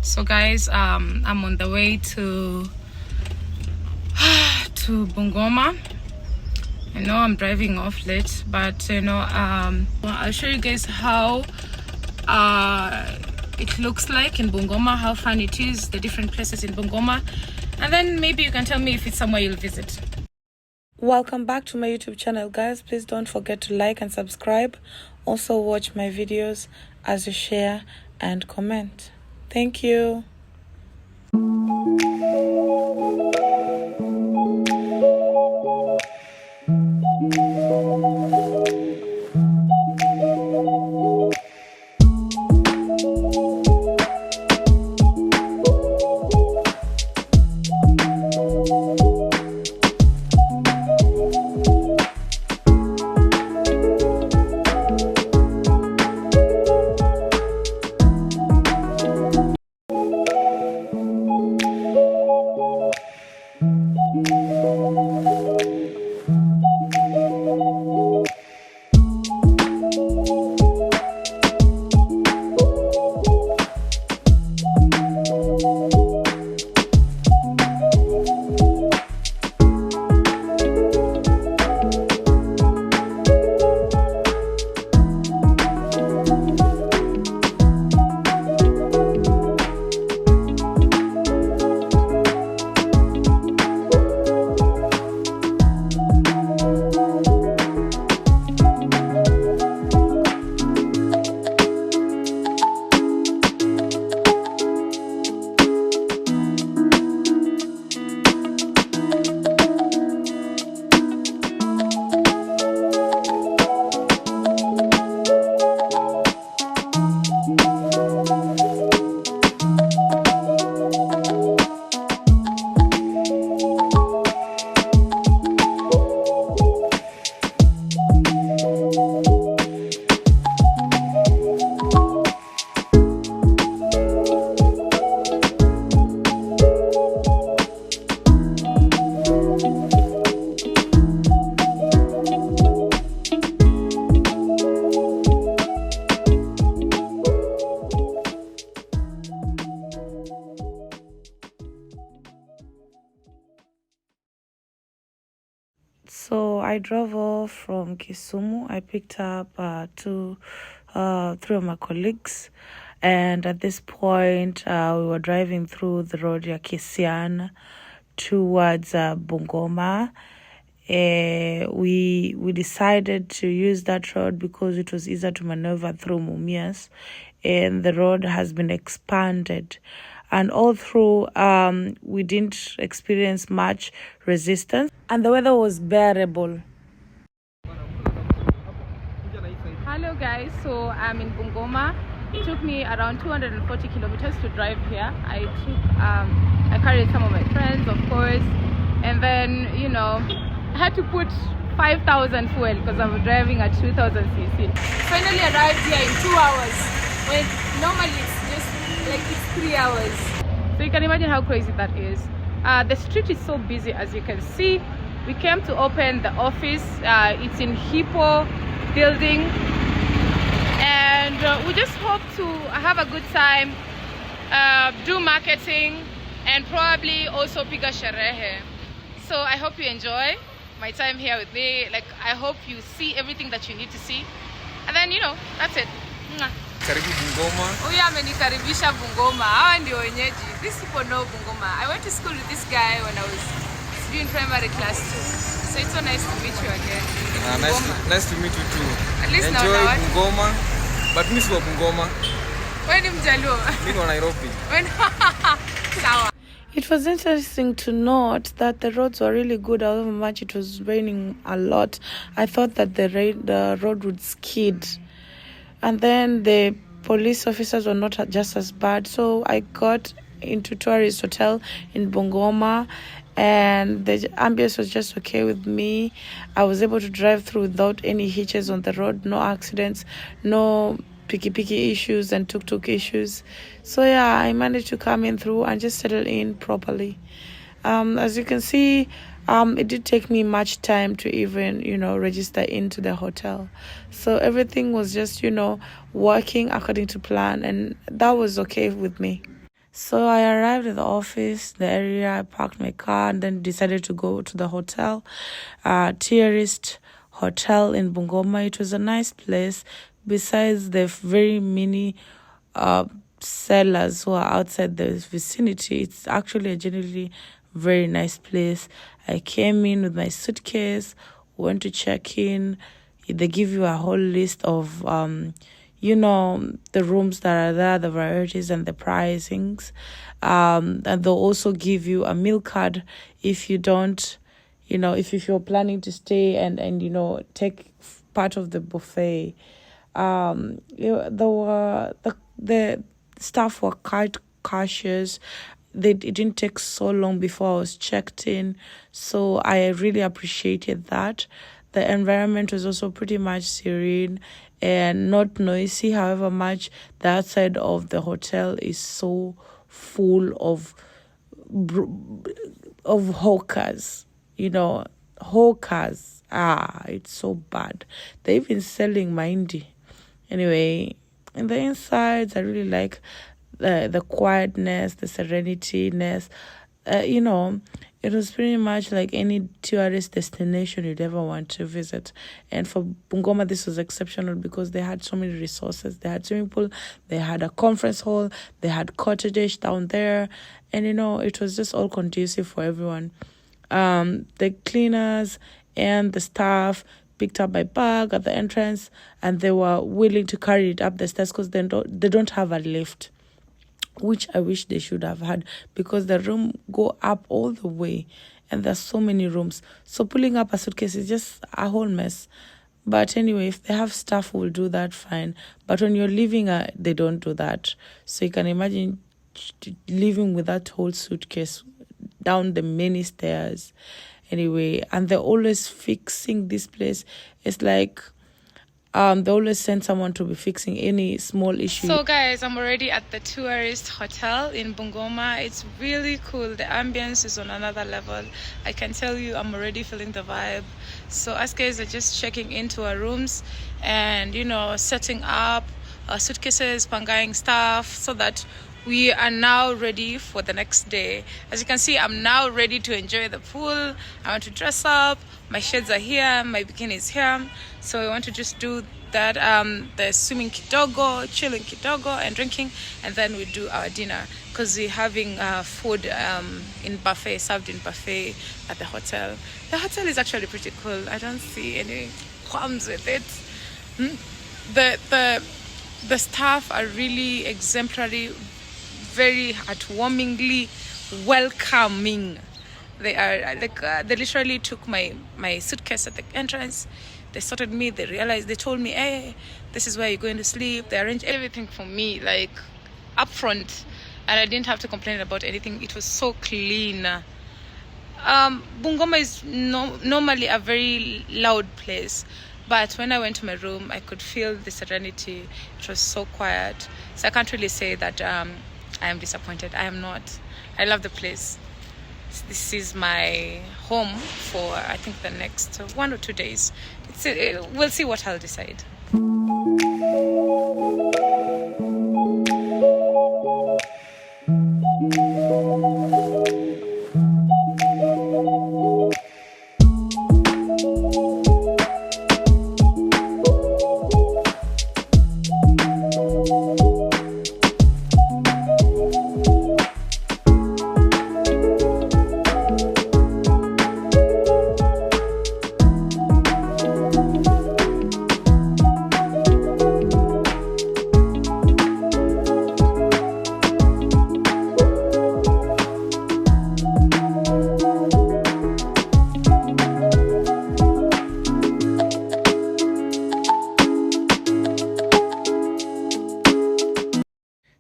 So guys, I'm on the way to Bungoma. I know I'm driving off late, but I'll show you guys how it looks like in Bungoma, how fun it is, the different places in Bungoma, and then maybe you can tell me if it's somewhere you'll visit. Welcome back to my YouTube channel, guys. Please don't forget to like and subscribe. Also watch my videos as you share and comment. Thank you. So I drove off from Kisumu. I picked up three of my colleagues, and at this point we were driving through the road ya Kisian towards Bungoma. We decided to use that road because it was easier to maneuver through Mumias, and the road has been expanded. And all through, we didn't experience much resistance, and the weather was bearable. Hello guys, so I'm in Bungoma. It took me around 240 kilometers to drive here. I carried some of my friends, of course, and then I had to put 5,000 fuel because I'm driving at 2,000 cc. Finally arrived here in 2 hours when normally it's just like it's 3 hours. So you can imagine how crazy that is. The street is so busy, as you can see. We came to open the office. It's in Hippo building, and we just hope to have a good time, do marketing, and probably also piga sherehe. So I hope you enjoy my time here with me. I hope you see everything that you need to see, and then that's it. Karibu Bungoma. Huyu amenikaribisha Bungoma. Hawa ndio wenyeji. These people know Bungoma. I went to school with this guy when I was doing primary class 2. So it's so nice to meet you again. Nice to meet you too. At least enjoy now Bungoma. But miss wa Bungoma. When in Mjaluo? Mimi wa Nairobi. Sawa. It was interesting to note that the roads were really good, however much it was raining a lot. I thought that the road would skid. And then the police officers were not just as bad. So I got into tourist hotel in Bungoma, and the ambience was just okay with me. I was able to drive through without any hitches on the road, no accidents, no picky issues and tuk-tuk issues. So yeah, I managed to come in through and just settle in properly. As you can see, it did take me much time to even, register into the hotel. So everything was just, working according to plan, and that was okay with me. So I arrived at the office, the area, I parked my car and then decided to go to the hotel, tourist hotel in Bungoma. It was a nice place. Besides the very many uh, sellers who are outside the vicinity, it's actually a generally very nice place. I came in with my suitcase, went to check in. They give you a whole list of the rooms that are there, the varieties and the pricings. And they'll also give you a meal card if you don't, if you're planning to stay and take part of the buffet. The staff were quite cautious. It didn't take so long before I was checked in, so I really appreciated that. The environment was also pretty much serene and not noisy. However, much the outside of the hotel is so full of hawkers. Hawkers. It's so bad. They're even selling mindy. Anyway, in the insides, I really like the quietness, the serenityness. It was pretty much like any tourist destination you'd ever want to visit. And for Bungoma, this was exceptional because they had so many resources. They had swimming pool, they had a conference hall, they had cottages down there, and it was just all conducive for everyone. The cleaners and the staff picked up my bag at the entrance, and they were willing to carry it up the stairs because they don't have a lift, which I wish they should have had, because the room go up all the way and there's so many rooms. So pulling up a suitcase is just a whole mess. But anyway, if they have staff who will do that, fine. But when you're leaving, they don't do that. So you can imagine living with that whole suitcase down the many stairs. Anyway, and they're always fixing this place. It's like they always send someone to be fixing any small issue. So guys, I'm already at the tourist hotel in Bungoma. It's really cool. The ambience is on another level. I can tell you, I'm already feeling the vibe. So us guys are just checking into our rooms and setting up our suitcases, pangaing stuff, so that we are now ready for the next day. As you can see, I'm now ready to enjoy the pool. I want to dress up. My shades are here, my bikini is here. So I want to just do that, the swimming kidogo, chilling kidogo and drinking, and then we do our dinner because we're having food in buffet, served in buffet at the hotel. The hotel is actually pretty cool. I don't see any qualms with it. The staff are really exemplary, very heartwarmingly welcoming. They are they literally took my suitcase at the entrance. They sorted me. They told me, hey, this is where you're going to sleep. They arranged everything for me, like upfront, and I didn't have to complain about anything. It was so clean. Bungoma is normally a very loud place, but when I went to my room, I could feel the serenity. It was so quiet. So I can't really say that I am disappointed. I am not. I love the place. This is my home for, I think, the next 1 or 2 days. We'll see what I'll decide.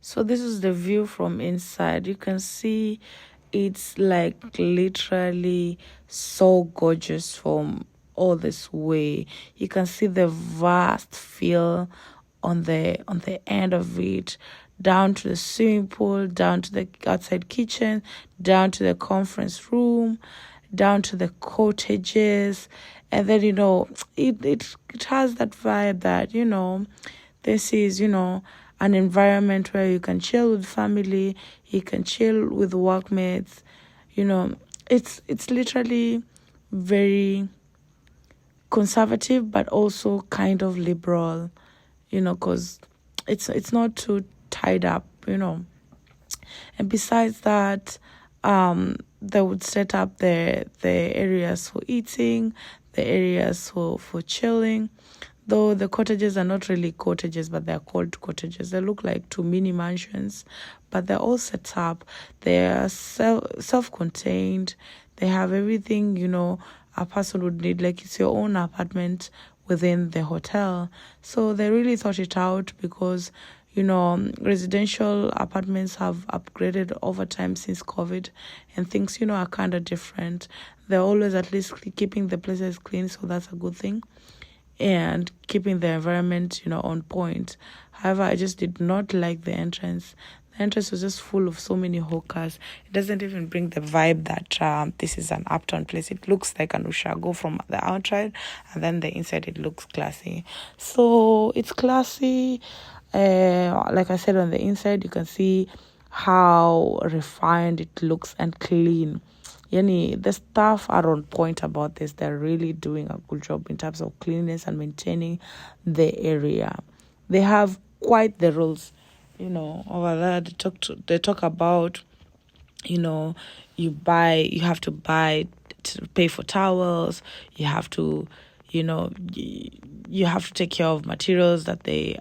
So this is the view from inside. You can see it's like literally so gorgeous from all this way. You can see the vast feel on the end of it, down to the swimming pool, down to the outside kitchen, down to the conference room, down to the cottages. And then it has that vibe that this is an environment where you can chill with family, you can chill with workmates. It's literally very conservative, but also kind of liberal, because it's not too tied up, And besides that, they would set up the areas for eating, the areas for chilling. Though the cottages are not really cottages, but they're called cottages. They look like two mini mansions, but they're all set up. They're self-contained. They have everything, a person would need. Like, it's your own apartment within the hotel. So they really thought it out because, residential apartments have upgraded over time since COVID, and things, are kind of different. They're always at least keeping the places clean, so that's a good thing, and keeping the environment, on point. However, I just did not like the entrance. The entrance was just full of so many hawkers. It doesn't even bring the vibe that this is an uptown place. It looks like an Ushago from the outside, and then the inside it looks classy. So it's classy. Like I said, on the inside, you can see how refined it looks and clean. The staff are on point about this. They're really doing a good job in terms of cleanliness and maintaining the area. They have quite the rules, over there. They talk about, you have to buy to pay for towels. You have to, you have to take care of materials that they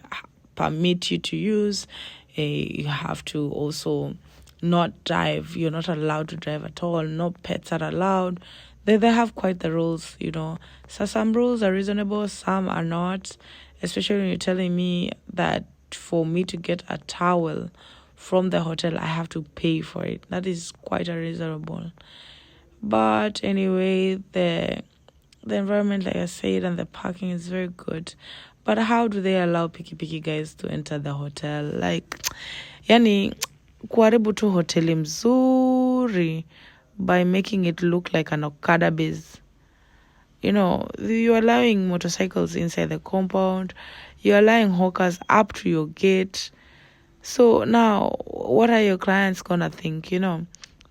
permit you to use. You have to also not drive. You're not allowed to drive at all. No pets are allowed. They have quite the rules, So some rules are reasonable, some are not. Especially when you're telling me that for me to get a towel from the hotel, I have to pay for it. That is quite unreasonable. But anyway, the environment, like I said, and the parking is very good. But how do they allow picky guys to enter the hotel? Like, kuharibu tu hoteli mzuri by making it look like an Okada base. You're allowing motorcycles inside the compound. You're allowing hawkers up to your gate. So now, what are your clients gonna think?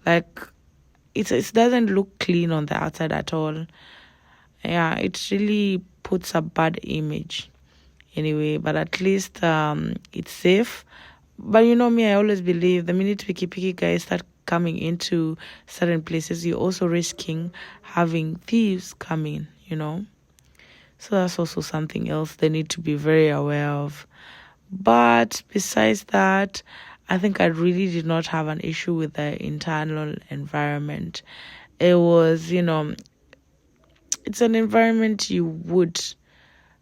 Like, it doesn't look clean on the outside at all. Yeah, it really puts a bad image. Anyway, but at least it's safe. But me, I always believe the minute picky guys start coming into certain places, you're also risking having thieves come in, So that's also something else they need to be very aware of. But besides that, I think I really did not have an issue with the internal environment. It was, it's an environment you would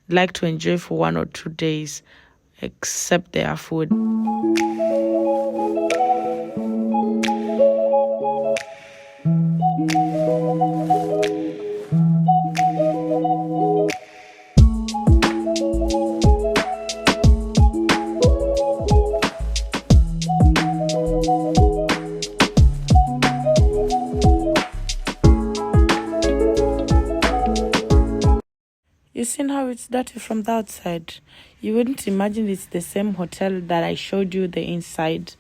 like to enjoy for 1 or 2 days, except their food. You seen how it's dirty from the outside? You wouldn't imagine it's the same hotel that I showed you the inside.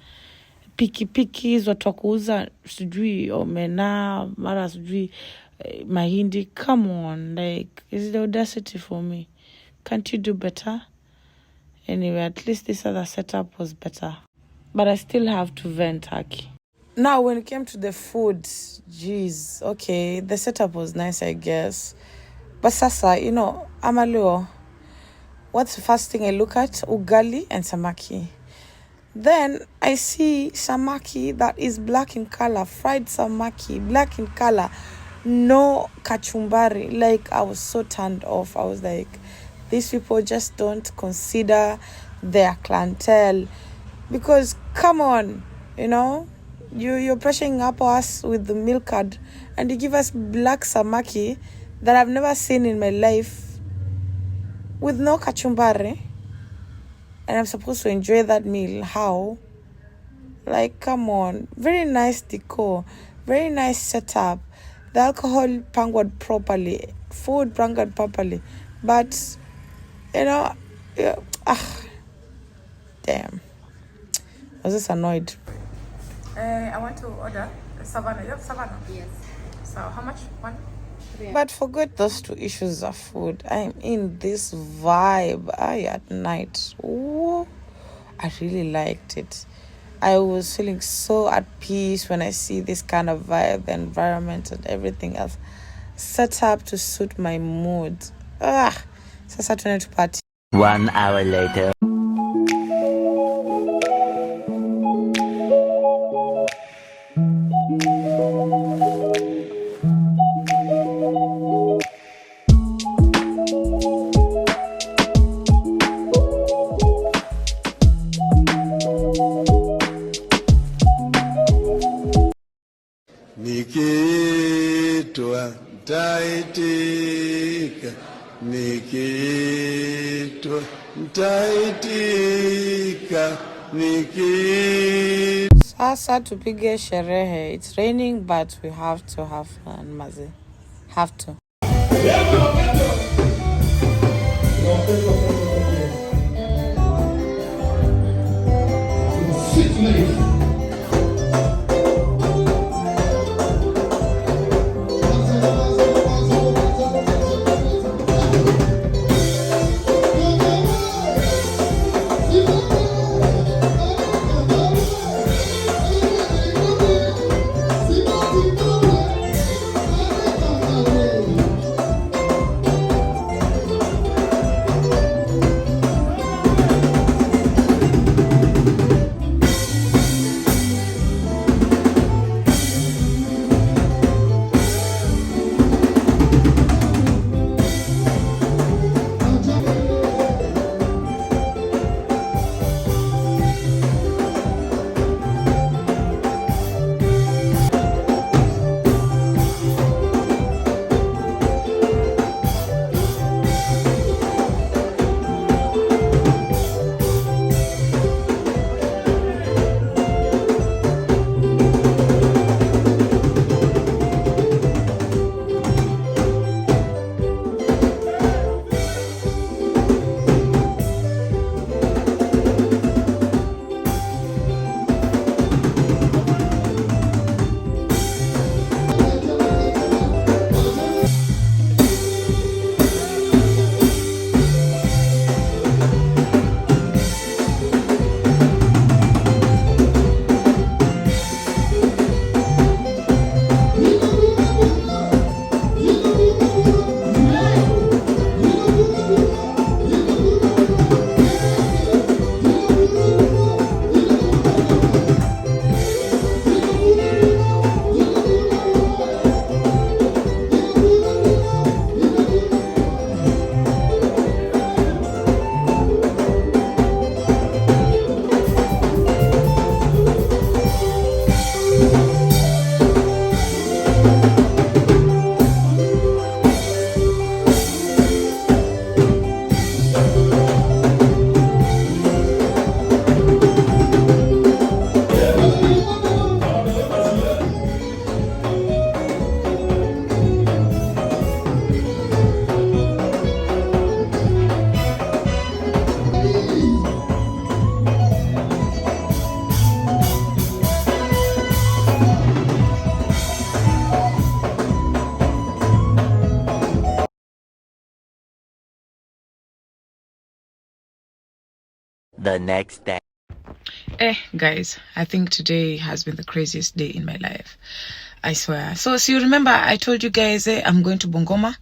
Pikipiki watu wa kuuza sijui omena mara sijui mahindi. Come on, like, is the audacity for me? Can't you do better? Anyway, at least this other setup was better. But I still have to vent, Aki. Now, when it came to the food, geez, okay, the setup was nice, I guess. But sasa, Amalio, what's the first thing I look at? Ugali and samaki. Then I see samaki that is black in color, fried samaki, black in color, no kachumbari. Like, I was so turned off. I was like, these people just don't consider their clientele. Because, come on, you're pressing up us with the milk card and you give us black samaki that I've never seen in my life with no kachumbari, and I'm supposed to enjoy that meal. How? Like, come on. Very nice decor, very nice setup, the alcohol pangued properly, food pangued properly, but they damn. I was just annoyed. I want to order a savannah. You have savannah? Yes. So how much? One? But forget those two issues of food. I'm in this vibe. At night. Ooh, I really liked it. I was feeling so at peace when I see this kind of vibe, the environment and everything else set up to suit my mood. Sasa tuende to party. 1 hour later. Nikitwa ntaitika, nikitwa ntaitika, nikitwa. Sasa tupige sherehe. It's raining, but we have to have fun, maze. Have to. The next day. Guys, I think today has been the craziest day in my life. I swear. So you remember I told you guys I'm going to Bungoma,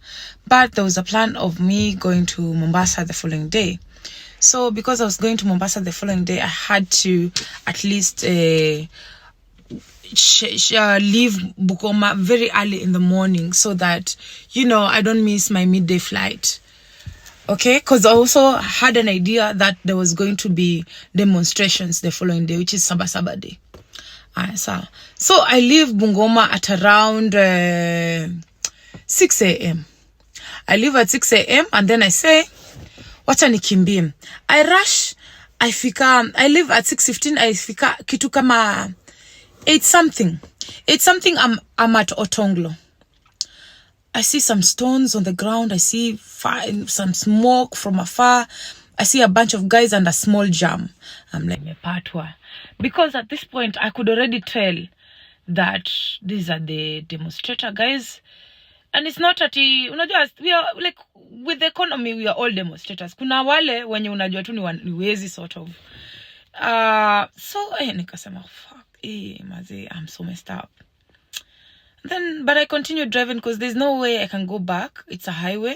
but there was a plan of me going to Mombasa the following day. So because I was going to Mombasa the following day, I had to at least leave Bungoma very early in the morning so that, I don't miss my midday flight. Okay, because I also had an idea that there was going to be demonstrations the following day, which is Sabasaba Day. So I leave Bungoma at around 6 a.m. I leave at 6 a.m. and then I say, wacha nikimbie. I rush, I leave at 6:15, I fika kitu kama 8 something. 8 something, I'm at Otonglo. I see some stones on the ground. I see some smoke from afar. I see a bunch of guys and a small jam. I'm like, mepatwa. Because at this point, I could already tell that these are the demonstrator guys. And it's not that we are like, with the economy, we are all demonstrators. Kuna wale wenye unajua tu ni wezi sort of. So, nikasema, fuck, maze, I'm so messed up. Then, but I continued driving because there's no way I can go back. It's a highway.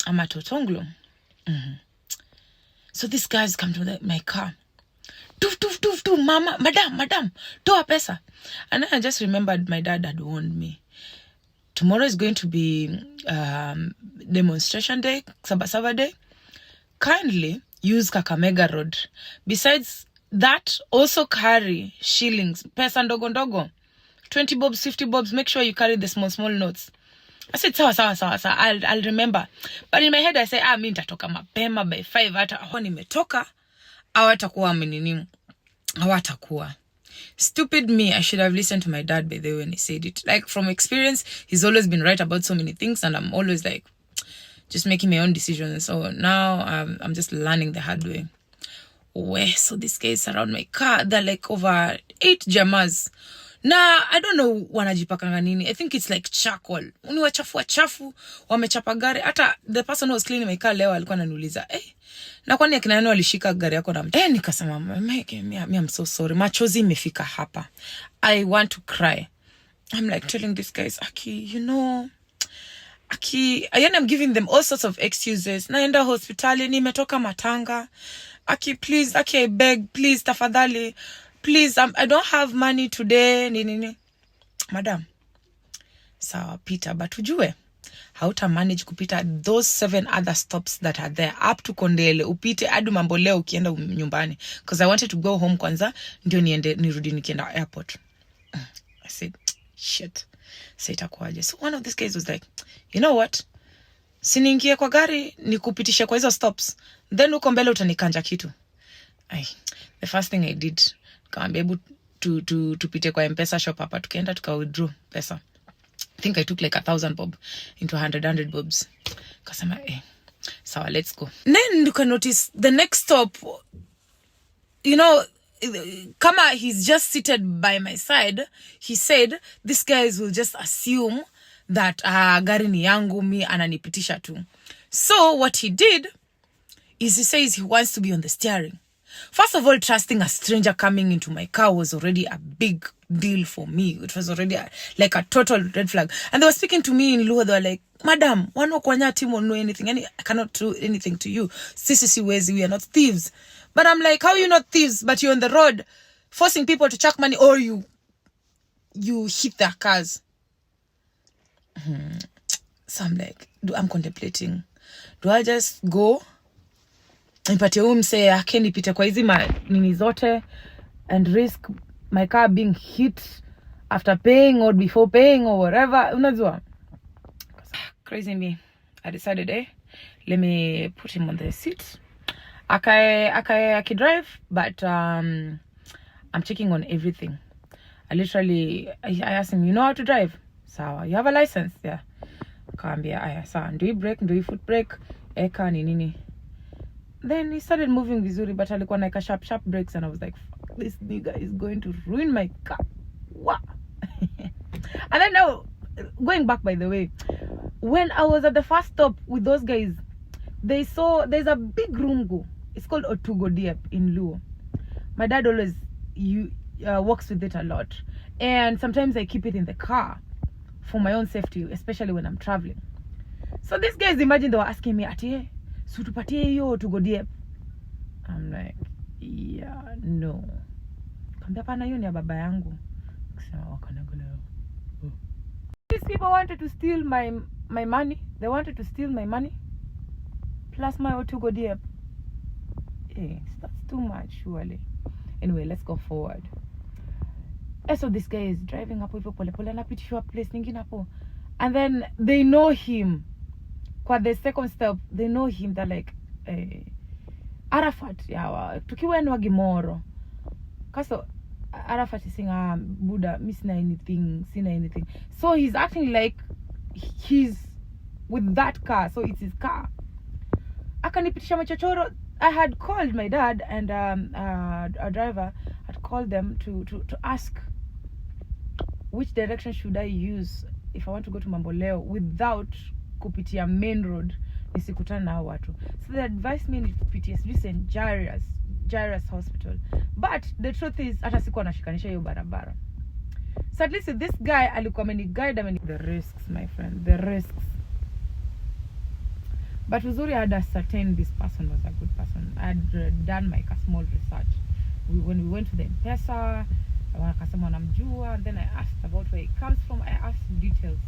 I'm at Otonglo. So these guys come to my car. Doof, mama, madam, toa pesa. And then I just remembered my dad had warned me. Tomorrow is going to be demonstration day, Sabasaba day. Kindly use Kakamega Road. Besides that, also carry shillings, pesa ndogo. 20 bobs, 50 bobs. Make sure you carry the small notes. I said, sawa. I'll remember. But in my head, I say, mi nitatoka mapema by 5. Hata aho nimetoka, hawatakuwa menini, hawatakuwa. Stupid me, I should have listened to my dad by the way when he said it. Like, from experience, he's always been right about so many things, and I'm always like, just making my own decisions. So now I'm just learning the hard way. So these guys around my car, they're like over 8 jamas. Nah, I don't know wanajipakanga nini. I think it's like charcoal. Uni wachafu, wamechapa gari. Hata the person who was cleaning my car leo alikuwa ananiuliza, na kwani akina nani walishika gari yako na nikasema, I'm so sorry. Machozi imefika hapa. I want to cry. I'm like telling these guys, Aki, I'm giving them all sorts of excuses. Naenda hospitali, nimetoka matanga. Aki, please, I beg, please, tafadhali. Please, I don't have money today. Nini. Madam. Sawa, Peter, but ujue, hauta manage kupita those 7 other stops that are there up to Kondele. Upite adu mamboleo ukienda nyumbani. Because I wanted to go home kwanza, ndio nirudi nikienda airport. I said, shit. Itakuwaje. So one of these guys was like, you know what? Siningie kwa gari, nikupitishe kwa hizo stops. Then uko mbele utanikanja kitu. The first thing I did, kaambia hebu tupite kwa M-Pesa shop hapa, tukaenda withdraw pesa. I think I took like 1,000 bob into 100 bobs. Kasema, so let's go. Then you can notice the next stop, kama he's just seated by my side, he said, these guys will just assume that gari ni yangu, mi ananipitisha tu. So what he did is he says he wants to be on the steering. First of all, trusting a stranger coming into my car was already a big deal for me. It was already like a total red flag. And they were speaking to me in Luo. They were like, Madam, wano kwanya team won't know anything. I cannot do anything to you. Sisi wezi, we are not thieves. But I'm like, how are you not thieves? But you're on the road forcing people to chuck money, or you hit their cars. So I'm like, I'm contemplating. Do I just go? Nipatie mse yake nipite kwa hizi nini zote and risk my car being hit after paying or before paying or whatever. Unajua? Crazy me. I decided, let me put him on the seat. I can drive, but I'm checking on everything. I asked him, you know how to drive? Sawa, you have a license? Yeah. Kaambia, sawa, do you brake, do you foot brake? Eka nini. Then he started moving vizuri, but alikuwa like a sharp brakes, and I was like, fuck, this nigga is going to ruin my car. What? And then now, going back, by the way, when I was at the first stop with those guys, there's a big rungu. It's called Otugo Diep in Luo. My dad always works with it a lot. And sometimes I keep it in the car for my own safety, especially when I'm traveling. So these guys, imagine they were asking me, Ati, so tupatie hiyo Otugo Diep. I'm like, yeah, no. Kambia pana hiyo ni ya baba yangu. Kusema wakanagula. These people wanted to steal my money. They wanted to steal my money. Plus my Otugo Diep. That's too much, surely. Anyway, let's go forward. So this guy is driving up with pole anapitishwa place nyingine hapo. And then they know him. Kwa the second step, they know him. They're like, Arafat, yawa, tukiwa enwa Gimoro. Kaso, Arafat is saying, Buddha, me sina anything. So he's acting like he's with that car. So it's his car. Akanipitisha machochoro. I had called my dad, and a driver had called them to ask which direction should I use if I want to go to Mamboleo without kupitia main road nisikutana na watu. So they advised me nipitie St. Jairus Hospital. But the truth is hata sikuwa nashikanisha hiyo barabara. So at least this guy alikuwa ameniguide the risks, my friend, the risks. But uzuri I had ascertained this person was a good person. I had done my small research. When we went to the M-Pesa, wakasema wanamjua, and then I asked about where he comes from. I asked details.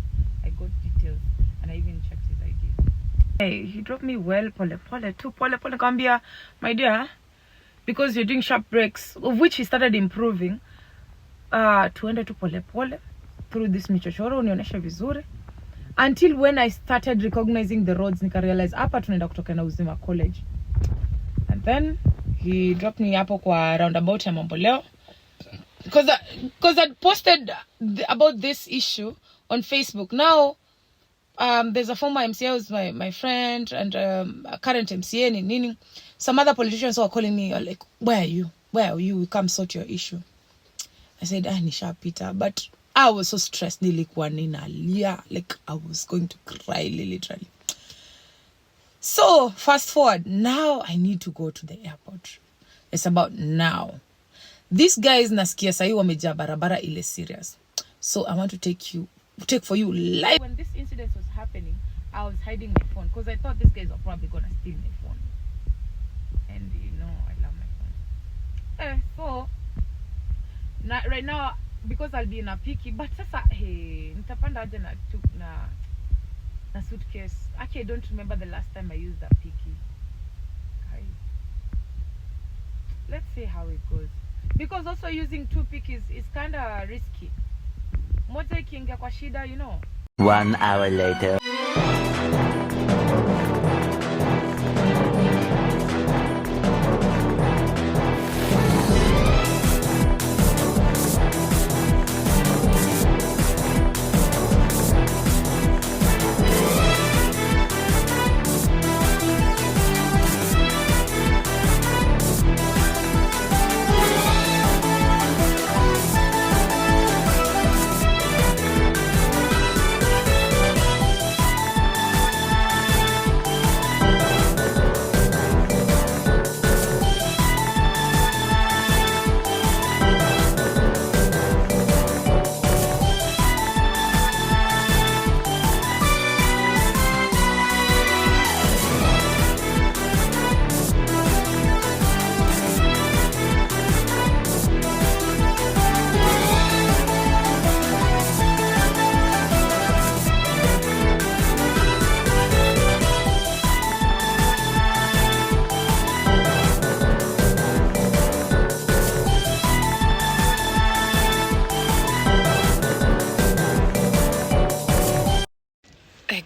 I got details, and I even checked his ID. Hey, he dropped me well, pole kambia, my dear, because you're doing sharp breaks, of which he started improving. Tuende tu pole through this michochoro, unionyeshe vizuri. Until when I started recognizing the roads, nika realize hapa tunaenda kutoka na Uzima College. And then he dropped me hapo kwa roundabout ya Mamboleo. Because I posted about this issue on Facebook. Now, there's a former MCA who's my friend, and a current MCA nini. Some other politicians who are calling me, like, where are you? We come sort your issue. I said, nisha Peter, but I was so stressed, nilikuwa ninalia, like I was going to cry, literally. So fast forward, now I need to go to the airport. It's about now. These guys nasikia sahi wamejaa barabara ile serious. So I want to take for you live. When this incident was happening, I was hiding my phone because I thought these guys are probably gonna steal my phone. And you know, I love my phone. So right now, because I'll be in a picky, but sasa nitapanda aje na suitcase. Actually, I don't remember the last time I used a picky. Let's see how it goes. Because also using two pickies is kind of risky. Moja ikiingia kwa shida, you know. 1 hour later.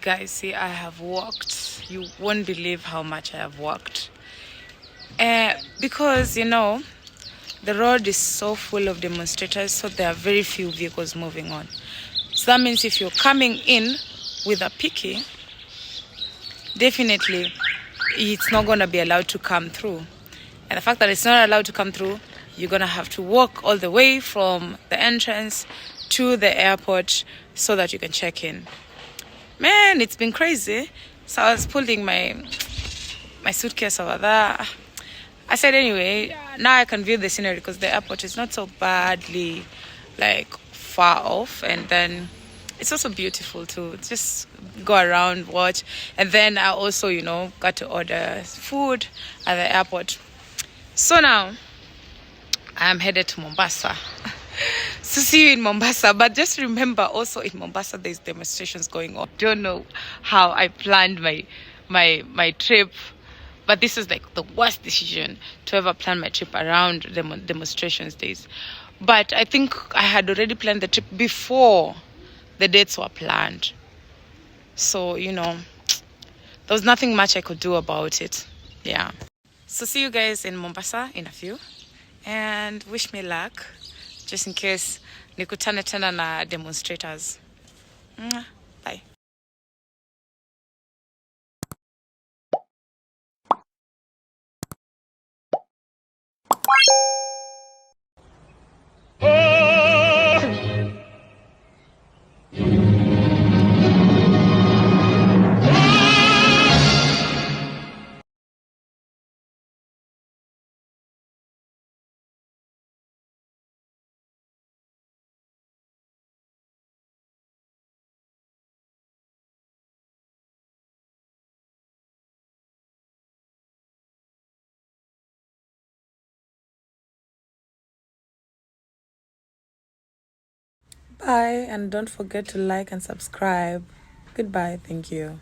Guys, see, I have walked. You won't believe how much I have walked. Because, you know, the road is so full of demonstrators, so there are very few vehicles moving on. So that means if you're coming in with a picky, definitely it's not going to be allowed to come through. And the fact that it's not allowed to come through, you're going to have to walk all the way from the entrance to the airport so that you can check in. Man, it's been crazy. So I was pulling my suitcase over there. I said, anyway, now I can view the scenery because the airport is not so badly, like, far off. And then it's also beautiful to just go around, watch. And then I also, you know, got to order food at the airport. So now, I'm headed to Mombasa. So see you in Mombasa. But just remember, also in Mombasa, there's demonstrations going on. Don't know how I planned my trip, but this is like the worst decision to ever plan my trip around the demonstrations days. But I think I had already planned the trip before the dates were planned. So, you know, there was nothing much I could do about it. Yeah. So see you guys in Mombasa in a few. And wish me luck. Just in case nikutane tena na demonstrators. Bye. Bye, and don't forget to like and subscribe. Goodbye. Thank you.